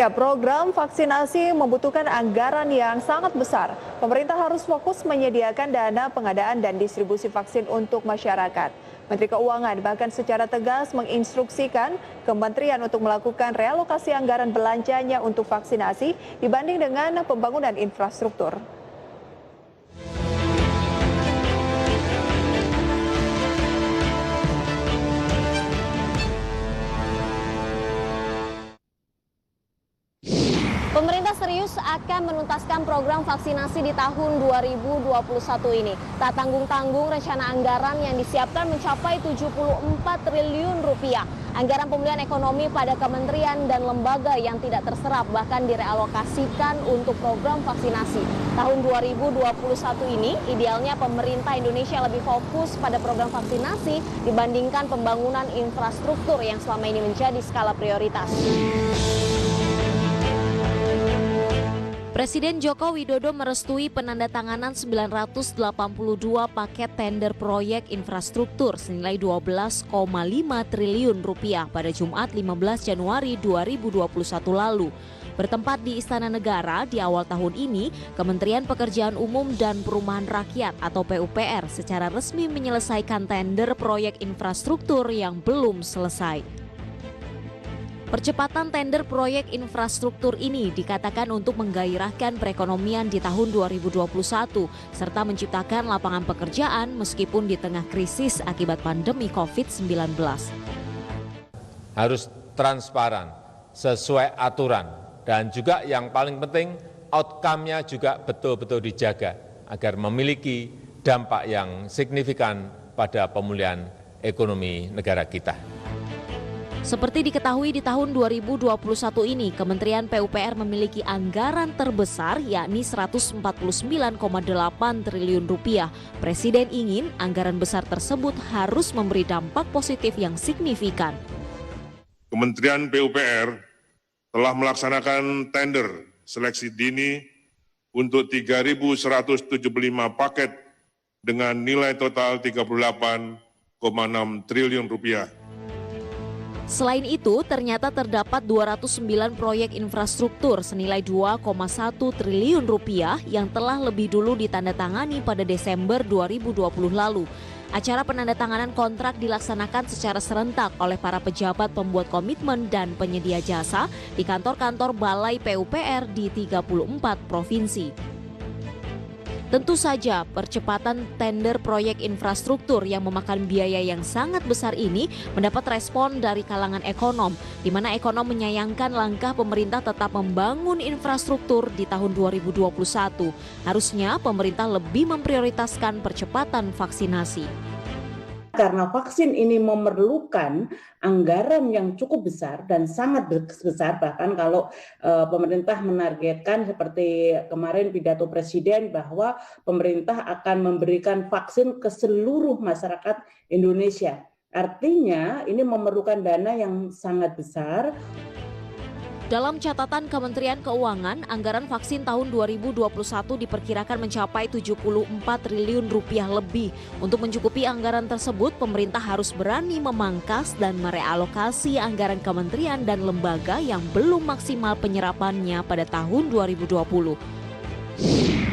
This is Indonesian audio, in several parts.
Ya, program vaksinasi membutuhkan anggaran yang sangat besar. Pemerintah harus fokus menyediakan dana pengadaan dan distribusi vaksin untuk masyarakat. Menteri Keuangan bahkan secara tegas menginstruksikan kementerian untuk melakukan realokasi anggaran belanjanya untuk vaksinasi dibanding dengan pembangunan infrastruktur. Pemerintah serius akan menuntaskan program vaksinasi di tahun 2021 ini. Tak tanggung-tanggung rencana anggaran yang disiapkan mencapai 74 triliun rupiah. Anggaran pemulihan ekonomi pada kementerian dan lembaga yang tidak terserap bahkan direalokasikan untuk program vaksinasi. Tahun 2021 ini idealnya pemerintah Indonesia lebih fokus pada program vaksinasi dibandingkan pembangunan infrastruktur yang selama ini menjadi skala prioritas. Presiden Joko Widodo merestui penandatanganan 982 paket tender proyek infrastruktur senilai 12,5 triliun rupiah pada Jumat 15 Januari 2021 lalu. Bertempat di Istana Negara di awal tahun ini, Kementerian Pekerjaan Umum dan Perumahan Rakyat atau PUPR secara resmi menyelesaikan tender proyek infrastruktur yang belum selesai. Percepatan tender proyek infrastruktur ini dikatakan untuk menggairahkan perekonomian di tahun 2021 serta menciptakan lapangan pekerjaan meskipun di tengah krisis akibat pandemi COVID-19. Harus transparan, sesuai aturan, dan juga yang paling penting outcome-nya juga betul-betul dijaga agar memiliki dampak yang signifikan pada pemulihan ekonomi negara kita. Seperti diketahui di tahun 2021 ini, Kementerian PUPR memiliki anggaran terbesar yakni 149,8 triliun rupiah. Presiden ingin anggaran besar tersebut harus memberi dampak positif yang signifikan. Kementerian PUPR telah melaksanakan tender seleksi dini untuk 3.175 paket dengan nilai total 38,6 triliun rupiah. Selain itu, ternyata terdapat 209 proyek infrastruktur senilai 2,1 triliun rupiah yang telah lebih dulu ditandatangani pada Desember 2020 lalu. Acara penandatanganan kontrak dilaksanakan secara serentak oleh para pejabat pembuat komitmen dan penyedia jasa di kantor-kantor Balai PUPR di 34 provinsi. Tentu saja percepatan tender proyek infrastruktur yang memakan biaya yang sangat besar ini mendapat respon dari kalangan ekonom, di mana ekonom menyayangkan langkah pemerintah tetap membangun infrastruktur di tahun 2021. Harusnya pemerintah lebih memprioritaskan percepatan vaksinasi. Karena vaksin ini memerlukan anggaran yang cukup besar dan sangat besar, bahkan kalau pemerintah menargetkan seperti kemarin pidato Presiden bahwa pemerintah akan memberikan vaksin ke seluruh masyarakat Indonesia. Artinya ini memerlukan dana yang sangat besar. Dalam catatan Kementerian Keuangan, anggaran vaksin tahun 2021 diperkirakan mencapai 74 triliun rupiah lebih. Untuk mencukupi anggaran tersebut, pemerintah harus berani memangkas dan merealokasi anggaran kementerian dan lembaga yang belum maksimal penyerapannya pada tahun 2020.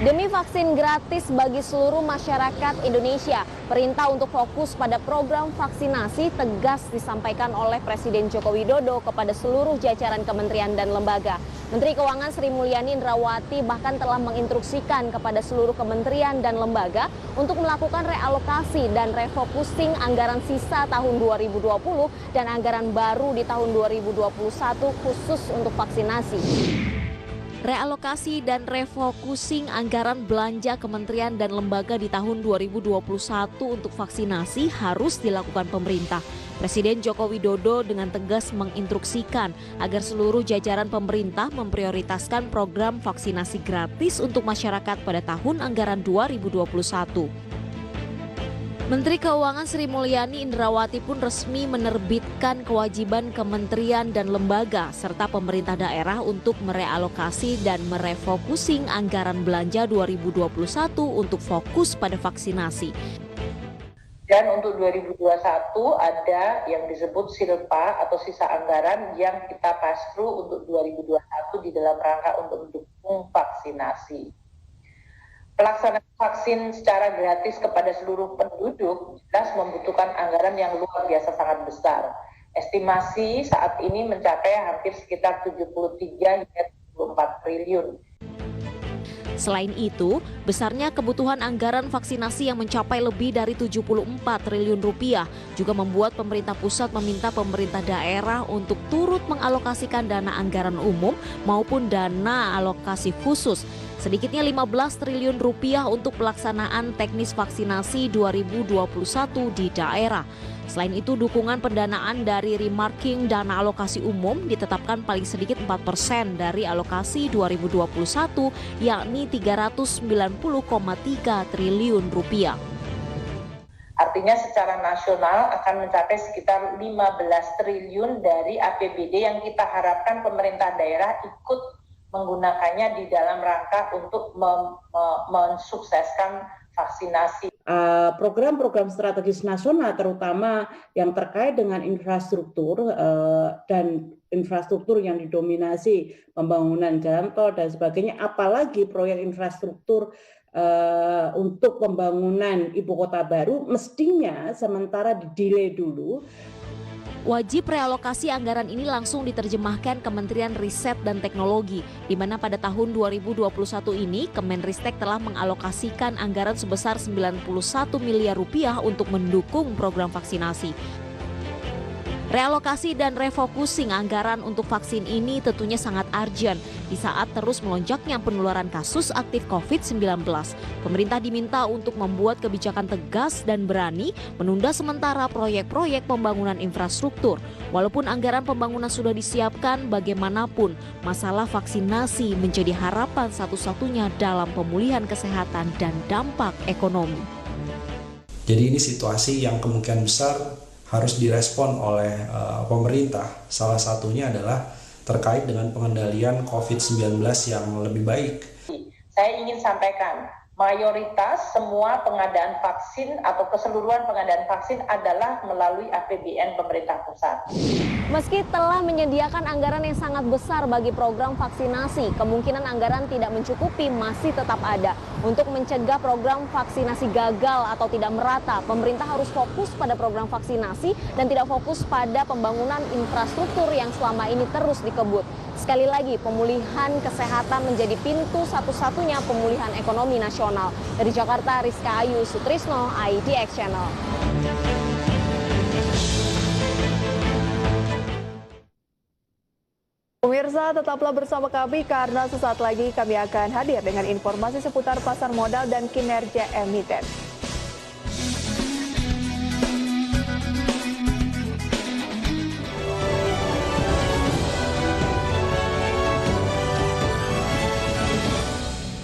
Demi vaksin gratis bagi seluruh masyarakat Indonesia, perintah untuk fokus pada program vaksinasi tegas disampaikan oleh Presiden Joko Widodo kepada seluruh jajaran kementerian dan lembaga. Menteri Keuangan Sri Mulyani Indrawati bahkan telah menginstruksikan kepada seluruh kementerian dan lembaga untuk melakukan realokasi dan refocusing anggaran sisa tahun 2020 dan anggaran baru di tahun 2021 khusus untuk vaksinasi. Realokasi dan refocusing anggaran belanja kementerian dan lembaga di tahun 2021 untuk vaksinasi harus dilakukan pemerintah. Presiden Joko Widodo dengan tegas menginstruksikan agar seluruh jajaran pemerintah memprioritaskan program vaksinasi gratis untuk masyarakat pada tahun anggaran 2021. Menteri Keuangan Sri Mulyani Indrawati pun resmi menerbitkan kewajiban kementerian dan lembaga serta pemerintah daerah untuk merealokasi dan merefocusing anggaran belanja 2021 untuk fokus pada vaksinasi. Dan untuk 2021 ada yang disebut silpa atau sisa anggaran yang kita pass through untuk 2021 di dalam rangka untuk mendukung vaksinasi. Pelaksanaan vaksin secara gratis kepada seluruh penduduk jelas membutuhkan anggaran yang luar biasa sangat besar. Estimasi saat ini mencapai hampir sekitar 73 hingga 74 triliun. Selain itu, besarnya kebutuhan anggaran vaksinasi yang mencapai lebih dari 74 triliun rupiah juga membuat pemerintah pusat meminta pemerintah daerah untuk turut mengalokasikan dana anggaran umum maupun dana alokasi khusus. Sedikitnya 15 triliun rupiah untuk pelaksanaan teknis vaksinasi 2021 di daerah. Selain itu, dukungan pendanaan dari remarking dana alokasi umum ditetapkan paling sedikit 4% dari alokasi 2021, yakni 390,3 triliun rupiah. Artinya secara nasional akan mencapai sekitar 15 triliun dari APBD yang kita harapkan pemerintah daerah ikut menggunakannya di dalam rangka untuk mensukseskan vaksinasi. Program-program strategis nasional terutama yang terkait dengan infrastruktur dan infrastruktur yang didominasi pembangunan jalan tol dan sebagainya, apalagi proyek infrastruktur untuk pembangunan ibu kota baru mestinya sementara di-delay dulu. Wajib realokasi anggaran ini langsung diterjemahkan Kementerian Riset dan Teknologi, di mana pada tahun 2021 ini Kemenristek telah mengalokasikan anggaran sebesar 91 miliar rupiah untuk mendukung program vaksinasi. Realokasi dan refocusing anggaran untuk vaksin ini tentunya sangat urgent di saat terus melonjaknya penularan kasus aktif COVID-19. Pemerintah diminta untuk membuat kebijakan tegas dan berani menunda sementara proyek-proyek pembangunan infrastruktur. Walaupun anggaran pembangunan sudah disiapkan, bagaimanapun masalah vaksinasi menjadi harapan satu-satunya dalam pemulihan kesehatan dan dampak ekonomi. Jadi ini situasi yang kemungkinan besar harus direspon oleh pemerintah. Salah satunya adalah terkait dengan pengendalian COVID-19 yang lebih baik. Saya ingin sampaikan, mayoritas semua pengadaan vaksin atau keseluruhan pengadaan vaksin adalah melalui APBN pemerintah pusat. Meski telah menyediakan anggaran yang sangat besar bagi program vaksinasi, kemungkinan anggaran tidak mencukupi masih tetap ada. Untuk mencegah program vaksinasi gagal atau tidak merata, pemerintah harus fokus pada program vaksinasi dan tidak fokus pada pembangunan infrastruktur yang selama ini terus dikebut. Sekali lagi, pemulihan kesehatan menjadi pintu satu-satunya pemulihan ekonomi nasional. Dari Jakarta, Rizka Ayu Sutrisno, IDX Channel. Pemirsa, tetaplah bersama kami karena sesaat lagi kami akan hadir dengan informasi seputar pasar modal dan kinerja emiten.